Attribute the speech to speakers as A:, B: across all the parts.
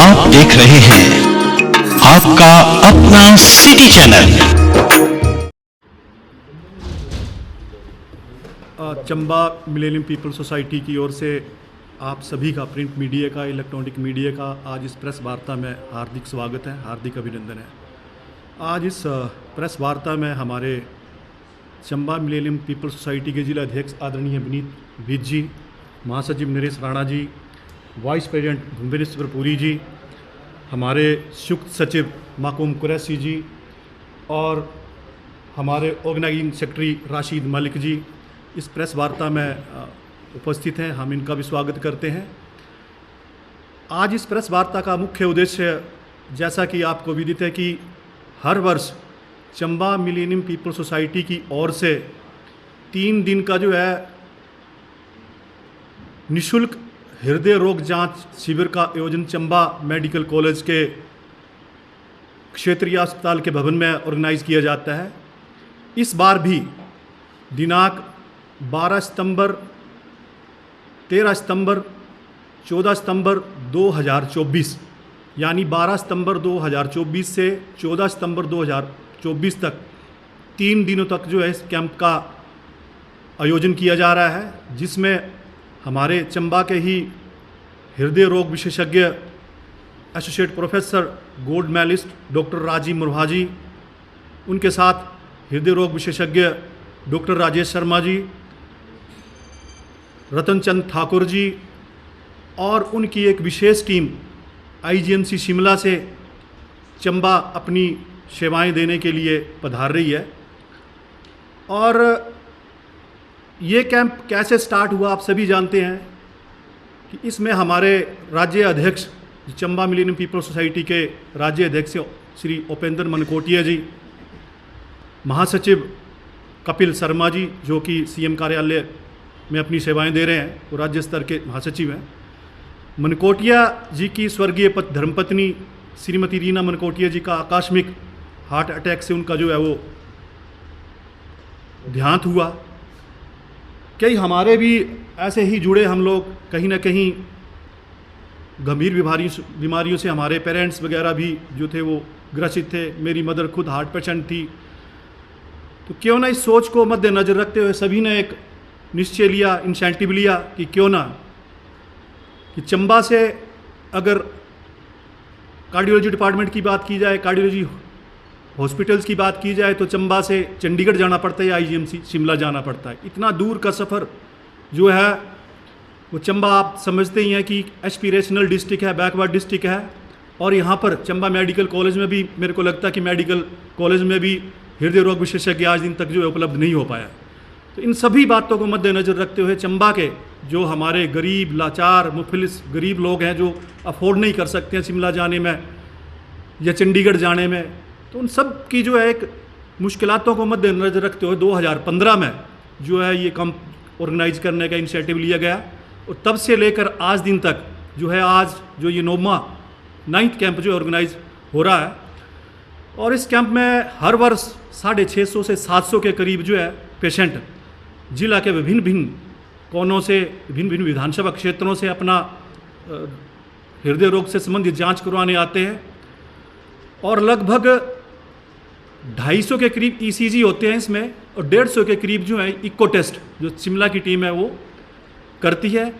A: आप देख रहे हैं आपका अपना city channel.
B: Chamba millennium people society की ओर से आप सभी का, प्रिंट मीडिया का, इलेक्ट्रॉनिक मीडिया का, आज इस प्रेस वार्ता में हार्दिक स्वागत है, हार्दिक अभिनंदन है। आज इस प्रेस वार्ता में हमारे चंबा मिलेनियम पीपल सोसाइटी के जिला अध्यक्ष आदरणीय विनीत बीज जी, महासचिव नरेश राणा जी, वाइस प्रेसिडेंट भुवनेश्वर पुरी जी, हमारे संयुक्त सचिव माकूम कुरैशी जी और हमारे ऑर्गेनाइजिंग सेक्रेटरी राशिद मलिक जी इस प्रेस वार्ता में उपस्थित हैं। हम इनका भी स्वागत करते हैं। आज इस प्रेस वार्ता का मुख्य उद्देश्य, जैसा कि आपको विदित है कि हर वर्ष चंबा मिलेनियम पीपल सोसाइटी की ओर से 3 दिन का जो है निःशुल्क हृदय रोग जांच शिविर का आयोजन चंबा मेडिकल कॉलेज के क्षेत्रीय अस्पताल के भवन में ऑर्गेनाइज किया जाता है। इस बार भी दिनांक 12 सितंबर, 13 सितंबर, 14 सितंबर 2024 यानी 12 सितंबर 2024 से 14 सितंबर 2024 तक 3 दिनों तक जो है इस कैंप का आयोजन किया जा रहा है, जिसमें हमारे चंबा के ही हृदय रोग विशेषज्ञ associate professor gold medalist doctor Rajiv Murha ji, उनके साथ हृदय रोग विशेषज्ञ डॉक्टर राजेश शर्मा जी, रतन चंद ठाकुर जी और उनकी एक विशेष टीम आईजीएमसी शिमला से चंबा अपनी सेवाएं देने के लिए पधार रही है। और ये कैंप कैसे स्टार्ट हुआ आप सभी जानते हैं कि इसमें हमारे राज्य अध्यक्ष, चंबा मिलेनियम पीपल सोसाइटी के राज्य अध्यक्ष श्री उपेंद्र मनकोटिया जी, महासचिव कपिल शर्मा जी जो कि सीएम कार्यालय में अपनी सेवाएं दे रहे हैं, वो राज्य स्तर के महासचिव हैं, मनकोटिया जी की स्वर्गीय धर्मपत्नी श्रीमती रीना मनकोटिया जी का आकस्मिक हार्ट अटैक से उनका जो है वो देहांत हुआ। कई हमारे भी ऐसे ही जुड़े हम लोग कहीं ना कहीं गंभीर बीमारियों से हमारे पेरेंट्स वगैरह भी जो थे वो ग्रसित थे। मेरी मदर खुद हार्ट पेशेंट थी। तो क्यों ना इस सोच को मद्देनज़र रखते हुए सभी ने एक निश्चय लिया, इंसेंटिव लिया कि क्यों ना कि चंबा से अगर कार्डियोलॉजी डिपार्टमेंट की बात की जाए, कार्डियोलॉजी हॉस्पिटल्स की बात की जाए, तो चंबा से चंडीगढ़ जाना पड़ता है या आईजीएमसी शिमला जाना पड़ता है। इतना दूर का सफ़र जो है वो चंबा आप समझते ही हैं कि एस्पिरेशनल डिस्ट्रिक्ट है, बैकवर्ड डिस्ट्रिक्ट है। और यहाँ पर चंबा मेडिकल कॉलेज में भी मेरे को लगता है कि मेडिकल कॉलेज में भी हृदय रोग विशेषज्ञ आज दिन तक जो है उपलब्ध नहीं हो पाया। तो इन सभी बातों को मद्देनज़र रखते हुए चंबा के जो हमारे गरीब, लाचार, मुफलिस गरीब लोग हैं जो अफोर्ड नहीं कर सकते हैं शिमला जाने में या चंडीगढ़ जाने में, तो उन सब की जो है एक मुश्किलातों को मद्देनज़र रखते हुए 2015 में जो है ये कैंप ऑर्गेनाइज करने का इनिशिएटिव लिया गया। और तब से लेकर आज दिन तक जो है, आज जो ये 9वां कैंप जो ऑर्गेनाइज हो रहा है। और इस कैंप में हर वर्ष 650 से 700 के करीब जो है पेशेंट जिला के विभिन्न भिन्न कोनों से, भिन्न भिन्न विधानसभा क्षेत्रों से अपना हृदय रोग से संबंधित जांच करवाने आते हैं। और लगभग 250 के करीब ईसीजी होते हैं इसमें, और 150 के करीब जो है इको टेस्ट जो शिमला की टीम है वो करती है।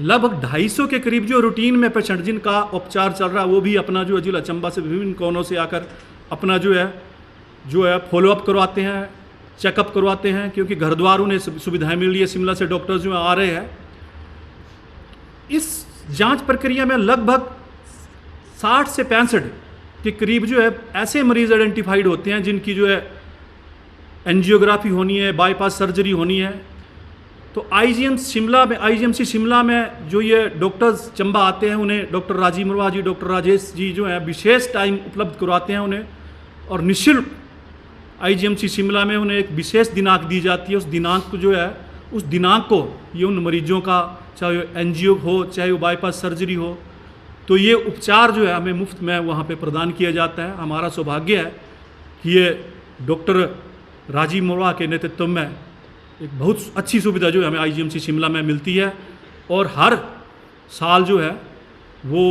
B: लगभग 250 के करीब जो रूटीन में पेशेंट जिनका उपचार चल रहा है वो भी अपना जो है जिला चंबा से विभिन्न कोनों से आकर अपना जो है फॉलोअप करवाते हैं, चेकअप करवाते हैं, क्योंकि घर द्वार उन्हें सुविधाएं मिल रही है। शिमला से डॉक्टर्स जो आ रहे हैं। इस जांच प्रक्रिया में लगभग 60 से 65 के करीब जो है ऐसे मरीज आइडेंटिफाइड होते हैं जिनकी जो है एंजियोग्राफी होनी है, बाईपास सर्जरी होनी है। तो आईजीएमसी शिमला में जो ये डॉक्टर्स चंबा आते हैं, उन्हें डॉक्टर राजीव मुर्हा जी, डॉक्टर राजेश जी जो है विशेष टाइम उपलब्ध करवाते हैं उन्हें, और निःशुल्क आईजीएमसी शिमला में उन्हें एक विशेष दिनांक दी जाती है। उस दिनांक को जो है, उस दिनांक को ये उन मरीजों का, चाहे वो एंजियो हो, चाहे वो बाईपास सर्जरी हो, तो ये उपचार जो है हमें मुफ्त में वहाँ पे प्रदान किया जाता है। हमारा सौभाग्य है कि ये डॉक्टर राजीव मुर्हा के नेतृत्व में एक बहुत अच्छी सुविधा जो है हमें आईजीएमसी शिमला में मिलती है। और हर साल जो है वो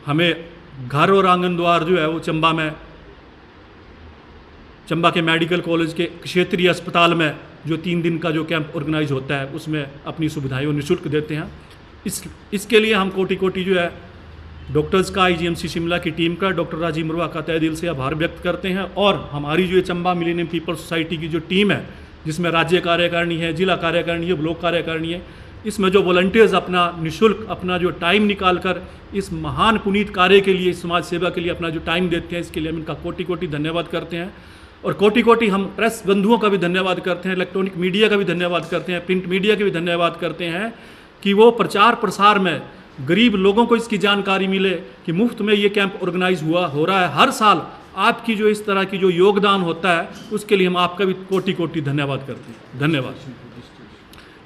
B: हमें घर और आंगन द्वार जो है वो चंबा के मेडिकल कॉलेज के क्षेत्रीय अस्पताल में जो 3 दिन का जो कैंप ऑर्गेनाइज होता है उसमें अपनी सुविधाएं वो निःशुल्क देते हैं। इसके लिए हम कोटि कोटि जो है डॉक्टर्स का, IGMC शिमला की टीम का, डॉक्टर राजीव मरवा का तहे दिल से आभार व्यक्त करते हैं। और हमारी जो ये चंबा मिलेनियम पीपल्स सोसाइटी की जो टीम है, जिसमें राज्य कार्यकारिणी है, जिला कार्यकारिणी है, ब्लॉक कार्यकारिणी है, इसमें जो वॉलंटियर्स अपना निःशुल्क अपना जो टाइम निकाल कर इस महान पुनीत कार्य के लिए, समाज सेवा के लिए अपना जो टाइम देते हैं, इसके लिए हम इनका कोटि कोटि धन्यवाद करते हैं। और कोटि कोटि हम प्रेस बंधुओं का भी धन्यवाद करते हैं, इलेक्ट्रॉनिक मीडिया का भी धन्यवाद करते हैं, प्रिंट मीडिया के भी धन्यवाद करते हैं कि वो प्रचार प्रसार में गरीब लोगों को इसकी जानकारी मिले कि मुफ्त में ये कैंप ऑर्गेनाइज हो रहा है। हर साल आपकी जो इस तरह की जो योगदान होता है उसके लिए हम आपका भी कोटि कोटि धन्यवाद करते हैं। धन्यवाद।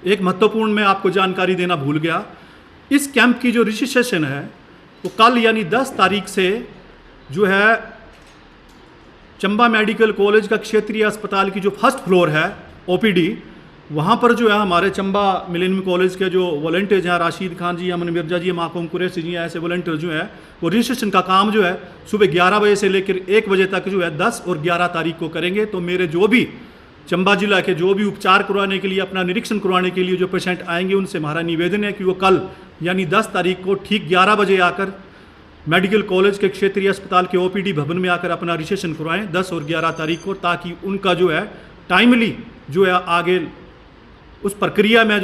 B: एक महत्वपूर्ण मैं आपको जानकारी देना भूल गया, इस कैंप की जो रजिस्ट्रेशन है वो कल यानी 10 तारीख से जो है चंबा मेडिकल कॉलेज का क्षेत्रीय अस्पताल की जो फर्स्ट फ्लोर है OPD, वहाँ पर जो है हमारे चंबा मिलेनियम कॉलेज के जो वॉलंटियर्स हैं, राशिद खान जी, अमन मिर्जा जी, माकूम कुरैशी जी, ऐसे वॉलंटियर जो है वो रजिस्ट्रेशन का काम जो है सुबह 11 बजे से लेकर 1 बजे तक जो है 10 और 11 तारीख को करेंगे। तो मेरे जो भी चंबा जिला के जो भी उपचार करवाने के लिए, अपना निरीक्षण करवाने के लिए जो पेशेंट आएंगे, उनसे हमारा निवेदन है कि वो कल यानी 10 तारीख को ठीक 11 बजे आकर मेडिकल कॉलेज के क्षेत्रीय अस्पताल के OPD भवन में आकर अपना रजिस्ट्रेशन करवाएं 10 और 11 तारीख को, ताकि उनका जो है टाइमली जो है आगे उस प्रक्रिया में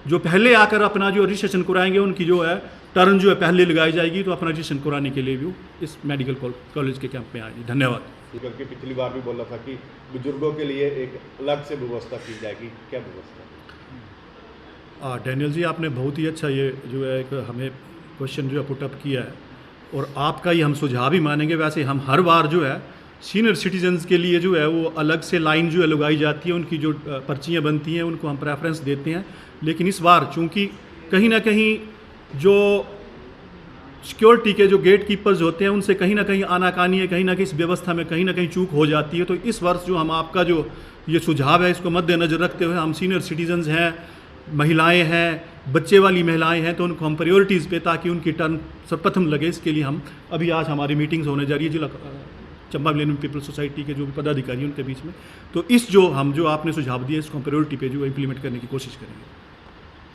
B: जो पहले आकर अपना जो रजिस्ट्रेशन कराएंगे उनकी जो है टर्न जो है पहले लगाई जाएगी, तो अपना रजिस्ट्रेशन कराने के लिए भी इस मेडिकल कॉलेज के कैंप में आएगी। धन्यवाद।
C: क्योंकि पिछली बार भी बोला था कि बुजुर्गों के लिए एक अलग से व्यवस्था की जाएगी, क्या व्यवस्था?
B: डैनियल जी, आपने बहुत ही अच्छा ये जो है एक हमें क्वेश्चन जो है पुटअप किया है और आपका ही हम सुझाव भी मानेंगे। वैसे हम हर बार जो है सीनियर सिटीजन्स के लिए जो है वो अलग से लाइन जो है लगाई जाती है, उनकी जो पर्चियाँ बनती हैं उनको हम प्रेफरेंस देते हैं। लेकिन इस बार चूँकि कहीं ना कहीं जो सिक्योरिटी के जो गेट कीपर्स होते हैं उनसे कहीं ना कहीं आनाकानी है, कहीं ना कहीं इस व्यवस्था में कहीं ना कहीं चूक हो जाती है। तो इस वर्ष जो हम आपका जो ये सुझाव है इसको मद्देनज़र रखते हुए हम सीनियर सिटीजन्स हैं, महिलाएं हैं, बच्चे वाली महिलाएं हैं, तो उनको हम प्रायोरिटीज़ पे, ताकि उनकी टर्न सर्वप्रथम लगे, इसके लिए हम अभी आज हमारी मीटिंग्स होने जा रही है जिला चंबा मिलेनियम पीपल्स सोसाइटी के जो भी पदाधिकारी हैं उनके बीच में। तो इस जो आपने सुझाव दिए इसको हम प्रायोरिटी पे जो इम्प्लीमेंट करने की कोशिश करेंगे।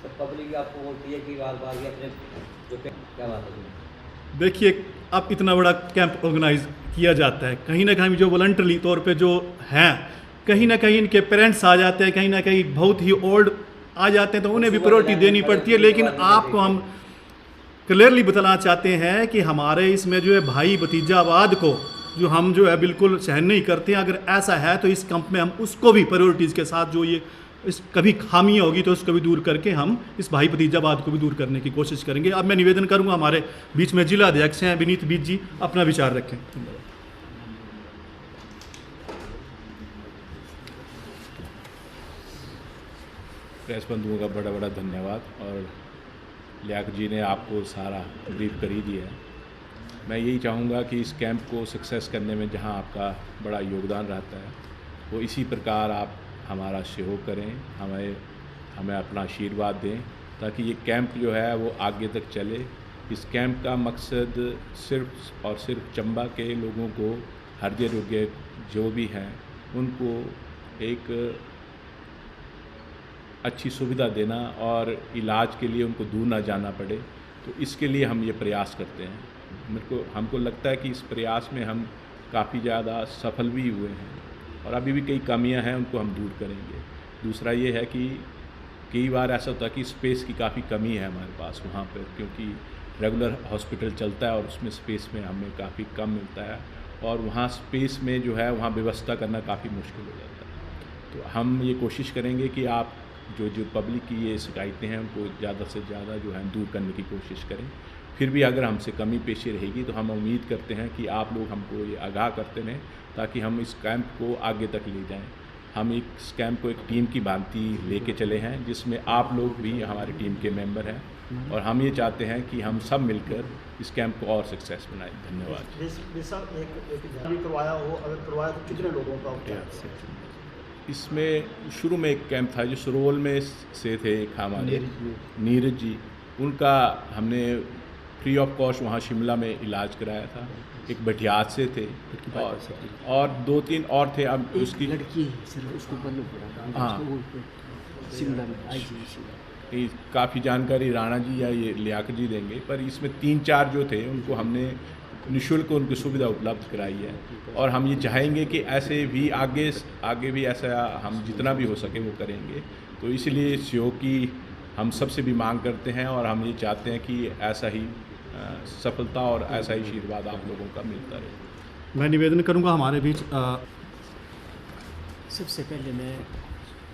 D: सब पब्लिक आपको बोलती है कि बार-बार ये अपने जो क्या बात है?
B: देखिए, अब इतना बड़ा कैंप ऑर्गेनाइज किया जाता है, कहीं ना कहीं जो वॉलंटरी तौर पे जो हैं, कहीं ना कहीं इनके पेरेंट्स आ जाते हैं, कहीं ना कहीं बहुत ही ओल्ड आ जाते हैं, तो उन्हें भी प्रायोरिटी देनी पड़ती है। लेकिन आपको हम क्लियरली बताना चाहते हैं कि हमारे इसमें जो है भाई भतीजावाद को जो हम जो है बिल्कुल सहन नहीं करते हैं। अगर ऐसा है तो इस कैंप में हम उसको भी प्रायोरिटीज़ के साथ जो ये इस कभी खामियाँ होगी तो उसको भी दूर करके हम इस भाई भतीजावाद को भी दूर करने की कोशिश करेंगे। अब मैं निवेदन करूंगा, हमारे बीच में जिला अध्यक्ष हैं विनीत बीज जी, अपना विचार रखें।
E: प्रेस बंधुओं का बड़ा बड़ा धन्यवाद, और लियाकत जी ने आपको सारा ब्रीफ कर ही दिया है। मैं यही चाहूँगा कि इस कैंप को सक्सेस करने में जहाँ आपका बड़ा योगदान रहता है वो इसी प्रकार आप हमारा सहयोग करें, हमें अपना आशीर्वाद दें, ताकि ये कैंप जो है वो आगे तक चले। इस कैंप का मकसद सिर्फ और सिर्फ चंबा के लोगों को, हृदय रोगी जो भी हैं उनको एक अच्छी सुविधा देना और इलाज के लिए उनको दूर ना जाना पड़े, तो इसके लिए हम ये प्रयास करते हैं। हमको लगता है कि इस प्रयास में हम काफ़ी ज़्यादा सफल भी हुए हैं, और अभी भी कई कमियां हैं उनको हम दूर करेंगे। दूसरा ये है कि कई बार ऐसा होता है कि स्पेस की काफ़ी कमी है हमारे पास वहाँ पर, क्योंकि रेगुलर हॉस्पिटल चलता है और उसमें स्पेस में हमें काफ़ी कम मिलता है, और वहाँ स्पेस में जो है वहाँ व्यवस्था करना काफ़ी मुश्किल हो जाता है। तो हम ये कोशिश करेंगे कि आप जो पब्लिक की ये शिकायतें हैं उनको ज़्यादा से ज़्यादा जो है दूर करने की कोशिश करें। फिर भी अगर हमसे कमी पेशी रहेगी तो हम उम्मीद करते हैं कि आप लोग हमको ये आगाह करते रहें, ताकि हम इस कैंप को आगे तक ले जाएं। हम इस कैंप को एक टीम की भांति लेके चले हैं, जिसमें आप लोग भी हमारी टीम के मेंबर हैं, और हम ये चाहते हैं कि हम सब मिलकर इस कैंप को और सक्सेस बनाएं। धन्यवाद।
F: करवाया हो, अगर करवाया तो कितने लोगों का?
E: इसमें शुरू में एक कैंप था जो सुरवल में से थे, एक हमारे नीरज जी, उनका हमने फ्री ऑफ कॉस्ट वहाँ शिमला में इलाज कराया था। एक बटियात से थे और 2-3 और थे। अब
G: एक
E: उसकी
G: लड़की है सर, उसको बल्लू पड़ा था।
E: हाँ।
G: उसको वो शिमला में IGC
E: काफ़ी जानकारी राणा जी या ये लियाकत जी देंगे, पर इसमें 3-4 जो थे उनको हमने निःशुल्क उनको सुविधा उपलब्ध कराई है। और हम ये चाहेंगे कि ऐसे भी आगे भी ऐसा हम जितना भी हो सके वो करेंगे। तो इसलिए सहयोग की हम सबसे भी मांग करते हैं और हम ये चाहते हैं कि ऐसा ही सफलता और ऐसा ही आशीर्वाद आप लोगों का मिलता रहे।
B: मैं निवेदन करूंगा हमारे बीच
G: सबसे पहले मैं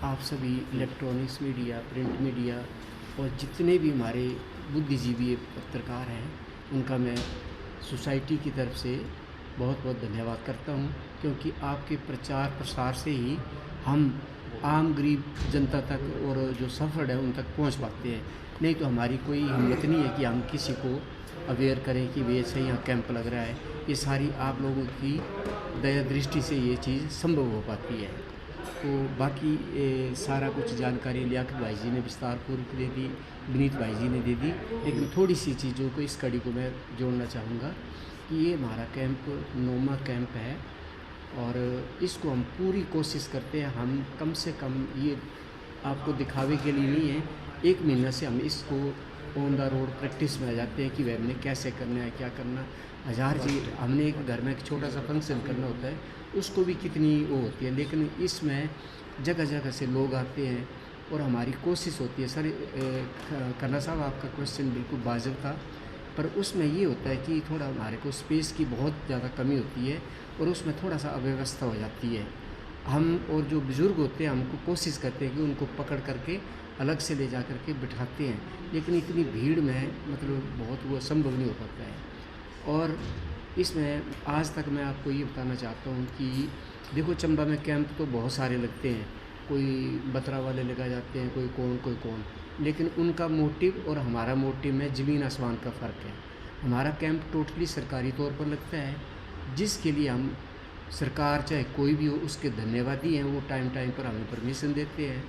G: आप सभी इलेक्ट्रॉनिक्स मीडिया, प्रिंट मीडिया और जितने भी हमारे बुद्धिजीवी पत्रकार हैं उनका मैं सोसाइटी की तरफ से बहुत बहुत धन्यवाद करता हूं, क्योंकि आपके प्रचार प्रसार से ही हम आम गरीब जनता तक और जो सफ़र है उन तक पहुंच पाते हैं। नहीं तो हमारी कोई हिम्मत नहीं है कि हम किसी को अवेयर करें कि वे ऐसे यहाँ कैंप लग रहा है। ये सारी आप लोगों की दया दृष्टि से ये चीज़ संभव हो पाती है। तो बाकी सारा कुछ जानकारी लियाकत भाई जी ने विस्तारपूर्वक दे दी, विनीत भाई जी ने दे दी, लेकिन थोड़ी सी चीज़ों को इस कड़ी को मैं जोड़ना चाहूँगा कि ये हमारा कैंप 9वां कैंप है और इसको हम पूरी कोशिश करते हैं। हम कम से कम ये आपको दिखावे के लिए नहीं है, 1 महीना से हम इसको ऑन द रोड प्रैक्टिस में आ जाते हैं कि वह हमने कैसे करना है, क्या करना। हज़ार जी हमने एक घर में एक छोटा सा फंक्शन करना होता है, उसको भी कितनी वो होती है, लेकिन इसमें जगह जगह से लोग आते हैं और हमारी कोशिश होती है। सर खन्ना साहब आपका क्वेश्चन बिल्कुल वाजिब था, पर उसमें ये होता है कि थोड़ा हमारे को स्पेस की बहुत ज़्यादा कमी होती है और उसमें थोड़ा सा अव्यवस्था हो जाती है। हम और जो बुज़ुर्ग होते हैं हमको कोशिश करते हैं कि उनको पकड़ करके अलग से ले जा करके बिठाते हैं, लेकिन इतनी भीड़ में मतलब बहुत वो संभव नहीं हो पाता है। और इसमें आज तक मैं आपको ये बताना चाहता हूँ कि देखो चंबा में कैंप तो बहुत सारे लगते हैं, कोई बतरा वाले लगा जाते हैं, कोई कौन, लेकिन उनका मोटिव और हमारा मोटिव में ज़मीन आसमान का फ़र्क है। हमारा कैंप टोटली सरकारी तौर पर लगता है, जिसके लिए हम सरकार चाहे कोई भी हो उसके धन्यवादी हैं। वो टाइम पर हमें परमिशन देते हैं।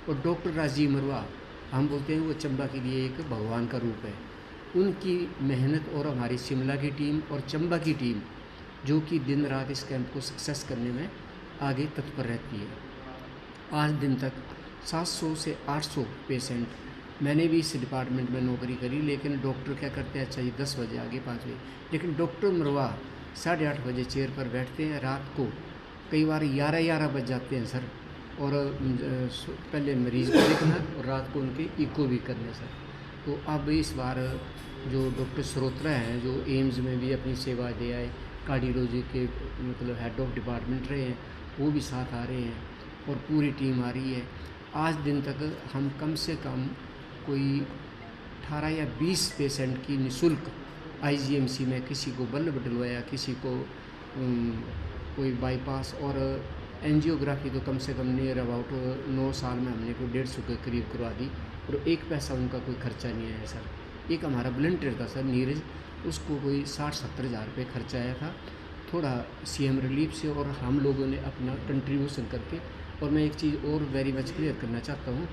G: और डॉक्टर राजीव मरवा हम बोलते हैं वो चंबा के लिए एक भगवान का रूप है। उनकी मेहनत और हमारी शिमला की टीम और चंबा की टीम जो कि दिन रात इस कैंप को सक्सेस करने में आगे तत्पर रहती है। आज दिन तक 700 से 800 पेशेंट, मैंने भी इस डिपार्टमेंट में नौकरी करी, लेकिन डॉक्टर क्या करते हैं, अच्छा जी 10 बजे आगे 5 बजे, लेकिन डॉक्टर मरवा 8:30 बजे चेयर पर बैठते हैं। रात को कई बार 11 बज जाते हैं सर, और पहले मरीज़ को देखना और रात को उनके इको भी करने सर। तो अब इस बार जो डॉक्टर श्रोत्रा हैं जो एम्स में भी अपनी सेवा दे आए, कार्डियोलॉजी के मतलब हेड ऑफ डिपार्टमेंट रहे हैं, वो भी साथ आ रहे हैं और पूरी टीम आ रही है। आज दिन तक हम कम से कम कोई 18 या 20 पेशेंट की निःशुल्क IGMC में किसी को बल्ब डलवाया, किसी को कोई बाईपास और एंजियोग्राफी तो कम से कम नियर अबाउट 9 साल में हमने कोई 150 के करीब करवा दी और 1 पैसा उनका कोई खर्चा नहीं आया सर। एक हमारा वॉलंटियर था सर नीरज, उसको कोई 60-70 हज़ार रुपये खर्चा आया था, थोड़ा CM रिलीफ से और हम लोगों ने अपना कंट्रीब्यूशन करके। और मैं एक चीज़ और वेरी मच क्लियर करना चाहता हूँ,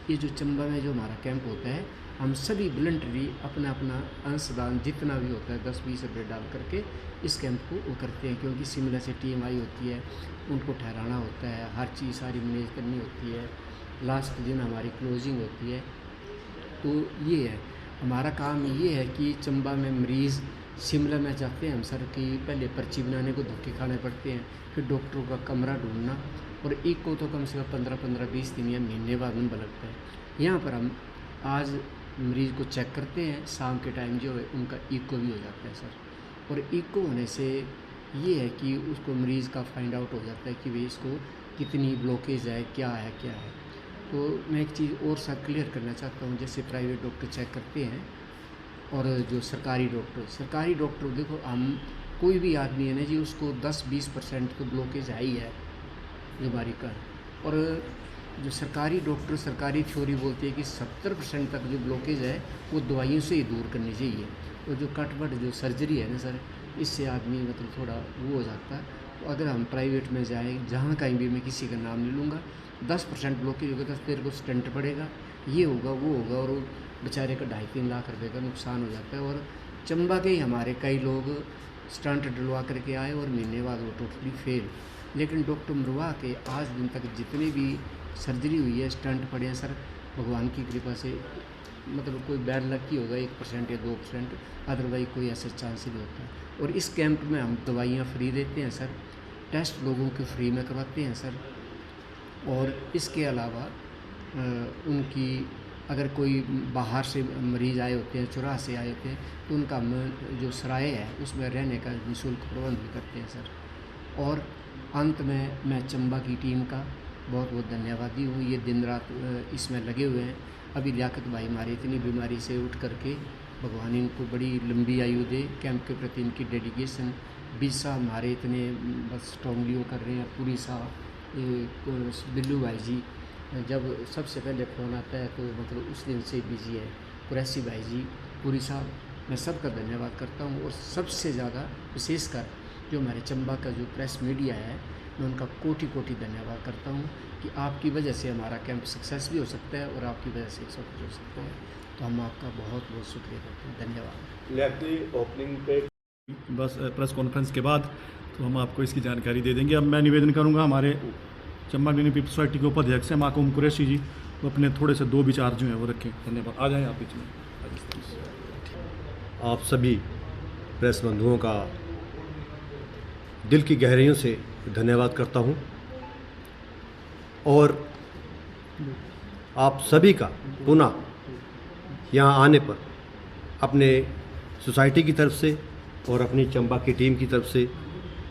G: ये जो चंबा में जो हमारा कैंप होता है, हम सभी वॉलंटरी अपना अपना अंशदान जितना भी होता है 10-20 रुपये डाल करके इस कैंप को वो करते हैं, क्योंकि शिमला से टीम आई होती है, उनको ठहराना होता है, हर चीज़ सारी मैनेज करनी होती है, लास्ट दिन हमारी क्लोजिंग होती है। तो ये है हमारा काम, ये है कि चंबा में मरीज़ शिमला में जाते हैं हम सर कि पहले पर्ची बनाने को धक्के खाने पड़ते हैं, फिर डॉक्टरों का कमरा ढूंढना, और एक को तो कम से कम 15-20 दिन या महीने बाद नंबर लगता है। यहाँ पर हम आज मरीज़ को चेक करते हैं, शाम के टाइम जो है उनका इको भी हो जाता है सर। और इको होने से ये है कि उसको मरीज़ का फाइंड आउट हो जाता है कि भाई इसको कितनी ब्लॉकेज है, क्या है। तो मैं एक चीज़ और सा क्लियर करना चाहता हूँ, जैसे प्राइवेट डॉक्टर चेक करते हैं और जो सरकारी डॉक्टर देखो, हम कोई भी आदमी है ना जी, उसको 10-20% तो ब्लॉकेज है ही है बीमारी का। और जो सरकारी डॉक्टर सरकारी थ्योरी बोलती है कि 70% तक जो ब्लॉकेज है वो दवाइयों से ही दूर करनी चाहिए। और जो कटवट जो सर्जरी है ना सर, इससे आदमी मतलब थोड़ा वो हो जाता है। तो अगर हम प्राइवेट में जाएँ, जहाँ कहीं भी, मैं किसी का नाम नहीं लूँगा, 10% ब्लॉकेज होगा तो तेरे को स्टेंट पड़ेगा, ये होगा वो होगा, और बेचारे का 2.5-3 लाख रुपए का नुकसान हो जाता है। और चंबा के ही हमारे कई लोग स्टंट डलवा करके आए और महीने बाद वो टोटली फेल। लेकिन डॉक्टर मरवा के आज दिन तक जितनी भी सर्जरी हुई है, स्टंट पड़े हैं सर, भगवान की कृपा से मतलब कोई बैड लक ही होगा 1% या 2%, अदरवाइज कोई ऐसा चांस ही नहीं होता। और इस कैंप में हम दवाइयाँ फ्री देते हैं सर, टेस्ट लोगों के फ्री में करवाते हैं सर। और इसके अलावा उनकी अगर कोई बाहर से मरीज़ आए होते हैं, चुराह से आए होते हैं, तो उनका जो सराय है उसमें रहने का निःशुल्क प्रबंध भी करते हैं सर। और अंत में मैं चंबा की टीम का बहुत बहुत धन्यवादी हूँ। ये दिन रात इसमें लगे हुए हैं। अभी लियाकत भाई हमारे इतनी बीमारी से उठ करके, भगवान इनको बड़ी लंबी आयु दे, कैंप के प्रति इनकी डेडिकेशन, बीसा हमारे इतने बस स्ट्रॉन्गली वो कर रहे हैं, पूरी साहब, बिल्लू भाई जी जब सबसे पहले फ़ोन आता है तो मतलब उस दिन से बिजी है, कुरैशी भाई जी, पूरी साहब, मैं सबका धन्यवाद करता हूँ। और सबसे ज़्यादा विशेषकर जो हमारे चंबा का जो प्रेस मीडिया है, मैं उनका कोटि कोटि धन्यवाद करता हूँ कि आपकी वजह से हमारा कैंप सक्सेस भी हो सकता है और आपकी वजह से सब कुछ हो सकता है। तो हम आपका बहुत बहुत शुक्रिया करते हैं, धन्यवाद।
C: लियाकत ओपनिंग पे
B: बस प्रेस कॉन्फ्रेंस के बाद तो हम आपको इसकी जानकारी दे देंगे। अब मैं निवेदन करूंगा हमारे चंबा ग्रीन पीपल सोसाइटी के उपाध्यक्ष हैं माकूम कुरैशी जी, वो अपने थोड़े से 2 विचार जो हैं वो रखें। धन्यवाद। आ जाएँ आप बीच में।
F: आप सभी प्रेस बंधुओं का दिल की गहराइयों से धन्यवाद करता हूं और आप सभी का पुनः यहाँ आने पर अपने सोसाइटी की तरफ से और अपनी चंबा की टीम की तरफ से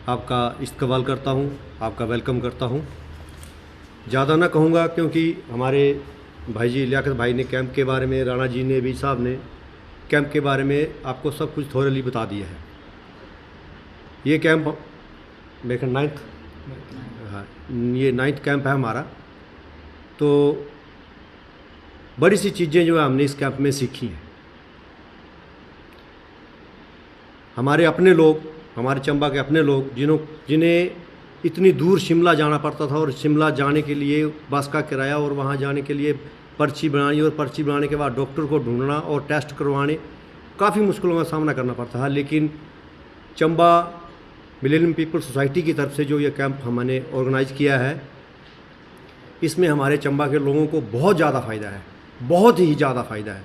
F: आपका इस्तकबाल करता हूँ, आपका वेलकम करता हूँ। ज़्यादा ना कहूँगा क्योंकि हमारे भाई जी लियाकत भाई ने कैंप के बारे में, राणा जी ने भी साहब ने कैंप के बारे में आपको सब कुछ थोरली बता दिया है। ये कैंप मेरे 9th, हाँ, ये 9th कैंप है हमारा। तो बड़ी सी चीज़ें जो है हमने इस कैंप में सीखी हैं। हमारे अपने लोग, हमारे चंबा के अपने लोग जिन्हें इतनी दूर शिमला जाना पड़ता था और शिमला जाने के लिए बस का किराया और वहाँ जाने के लिए पर्ची बनानी और पर्ची बनाने के बाद डॉक्टर को ढूंढना और टेस्ट करवाने, काफ़ी मुश्किलों का सामना करना पड़ता है। लेकिन चंबा मिलेनियम पीपल सोसाइटी की तरफ से जो ये कैंप हमने ऑर्गेनाइज किया है, इसमें हमारे चंबा के लोगों को बहुत ज़्यादा फ़ायदा है, बहुत ही ज़्यादा फ़ायदा है।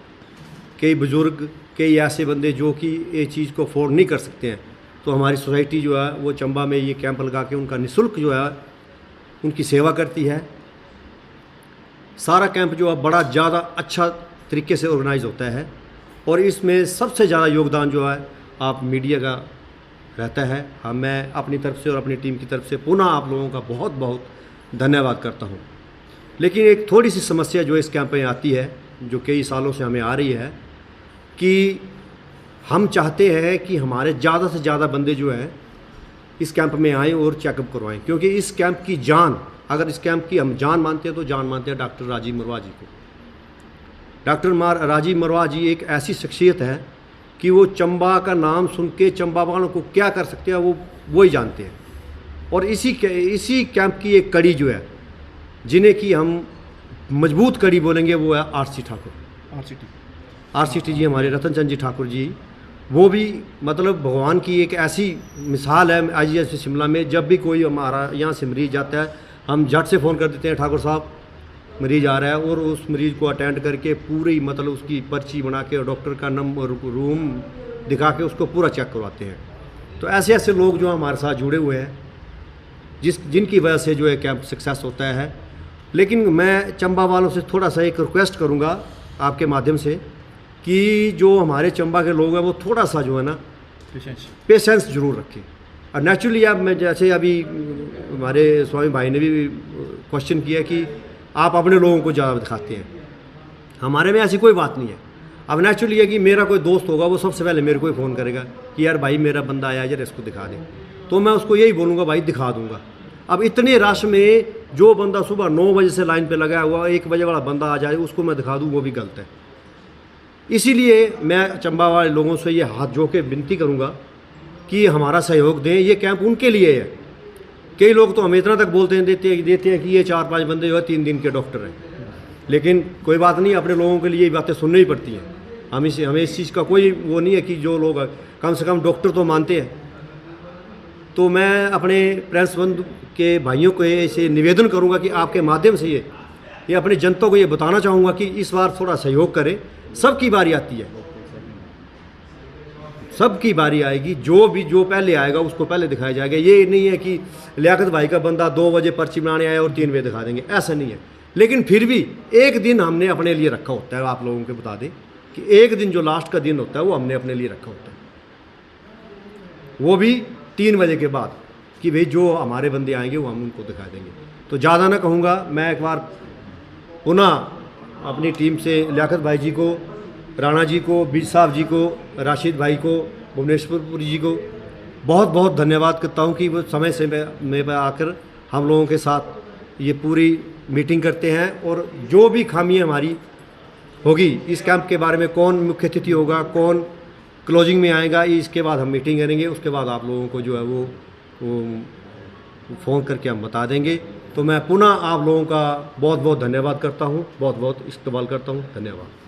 F: कई बुज़ुर्ग, कई ऐसे बंदे जो कि ये चीज़ को अफोर्ड नहीं कर सकते हैं, तो हमारी सोसाइटी जो है वो चंबा में ये कैंप लगा के उनका निःशुल्क जो है उनकी सेवा करती है। सारा कैंप जो है बड़ा ज़्यादा अच्छा तरीके से ऑर्गेनाइज होता है और इसमें सबसे ज़्यादा योगदान जो है आप मीडिया का रहता है। हम मैं अपनी तरफ से और अपनी टीम की तरफ से पुनः आप लोगों का बहुत बहुत धन्यवाद करता हूँ। लेकिन एक थोड़ी सी समस्या जो इस कैंप में आती है, जो कई सालों से हमें आ रही है, कि हम चाहते हैं कि हमारे ज़्यादा से ज़्यादा बंदे जो हैं इस कैंप में आएँ और चेकअप करवाएं, क्योंकि इस कैंप की जान, अगर इस कैंप की हम जान मानते हैं तो जान मानते हैं डॉक्टर राजीव मरवा जी को। डॉक्टर राजीव मरवा जी एक ऐसी शख्सियत है कि वो चंबा का नाम सुन के चंबा वालों को क्या कर सकते हैं वो ही जानते हैं। और इसी कैंप की एक कड़ी जो है, जिन्हें कि हम मजबूत कड़ी बोलेंगे, वो है आरसी ठाकुर, आरसीटी जी, हमारे रतन चंद जी ठाकुर जी। वो भी मतलब भगवान की एक ऐसी मिसाल है। आज जैसे शिमला में जब भी कोई हमारा यहाँ से मरीज़ जाता है, हम झट से फ़ोन कर देते हैं, ठाकुर साहब मरीज़ आ रहा है, और उस मरीज़ को अटेंड करके पूरी मतलब उसकी पर्ची बना के डॉक्टर का नंबर, रूम दिखा के उसको पूरा चेक करवाते हैं। तो ऐसे ऐसे लोग जो हमारे साथ जुड़े हुए हैं, जिनकी वजह से जो है कैंप सक्सेस होता है। लेकिन मैं चंबा वालों से थोड़ा सा एक रिक्वेस्ट करूँगा आपके माध्यम से कि जो हमारे चंबा के लोग हैं वो थोड़ा सा जो है ना पेशेंस ज़रूर रखें। और नेचुरली अब मैं जैसे अभी हमारे स्वामी भाई ने भी क्वेश्चन किया कि आप अपने लोगों को ज़्यादा दिखाते हैं, हमारे में ऐसी कोई बात नहीं है। अब नेचुरली है कि मेरा कोई दोस्त होगा, वो सबसे पहले मेरे को ही फ़ोन करेगा कि यार भाई मेरा बंदा आया यार इसको दिखा दे, तो मैं उसको यही बोलूँगा भाई दिखा दूँगा। अब इतने रश में जो बंदा सुबह 9 बजे से लाइन पे लगा हुआ 1 बजे वाला बंदा आ जाए उसको मैं दिखा दूँ, वो भी गलत है। इसीलिए मैं चंबा वाले लोगों से ये हाथ जोड़ के विनती करूँगा कि हमारा सहयोग दें। ये कैंप उनके लिए है। कई लोग तो हमें इतना तक बोलते हैं देते हैं कि ये 4-5 बंदे जो है 3 दिन के डॉक्टर हैं, लेकिन कोई बात नहीं, अपने लोगों के लिए ये बातें सुननी ही पड़ती हैं। हमें इस चीज़ का कोई वो नहीं है कि जो लोग कम से कम डॉक्टर तो मानते हैं। तो मैं अपने प्रेस बंधु के भाइयों को ऐसे निवेदन करूंगा कि आपके माध्यम से ये अपनी जनता को ये बताना चाहूँगा कि इस बार थोड़ा सहयोग करें। सबकी बारी आती है, सबकी बारी आएगी, जो पहले आएगा उसको पहले दिखाया जाएगा। ये नहीं है कि लियाकत भाई का बंदा 2 बजे पर्ची बनाने आया और 3 बजे दिखा देंगे, ऐसा नहीं है। लेकिन फिर भी एक दिन हमने अपने लिए रखा होता है, आप लोगों को बता दें कि एक दिन जो लास्ट का दिन होता है वो हमने अपने लिए रखा होता है, वो भी 3 बजे के बाद, कि भाई जो हमारे बंदे आएंगे वो हम उनको दिखा देंगे। तो ज़्यादा ना कहूँगा, मैं एक बार पुनः अपनी टीम से लियाकत भाई जी को, राणा जी को, बीज साहब जी को, राशिद भाई को, भुवनेश्वरपुरी जी को बहुत बहुत धन्यवाद करता हूँ कि वो समय से मैं आकर हम लोगों के साथ ये पूरी मीटिंग करते हैं। और जो भी खामी हमारी होगी इस कैंप के बारे में, कौन मुख्य अतिथि होगा, कौन क्लोजिंग में आएगा, इसके बाद हम मीटिंग करेंगे। उसके बाद आप लोगों को जो है वो फ़ोन करके हम बता देंगे। तो मैं पुनः आप लोगों का बहुत बहुत धन्यवाद करता हूँ, बहुत बहुत इस्तकबाल करता हूँ। धन्यवाद।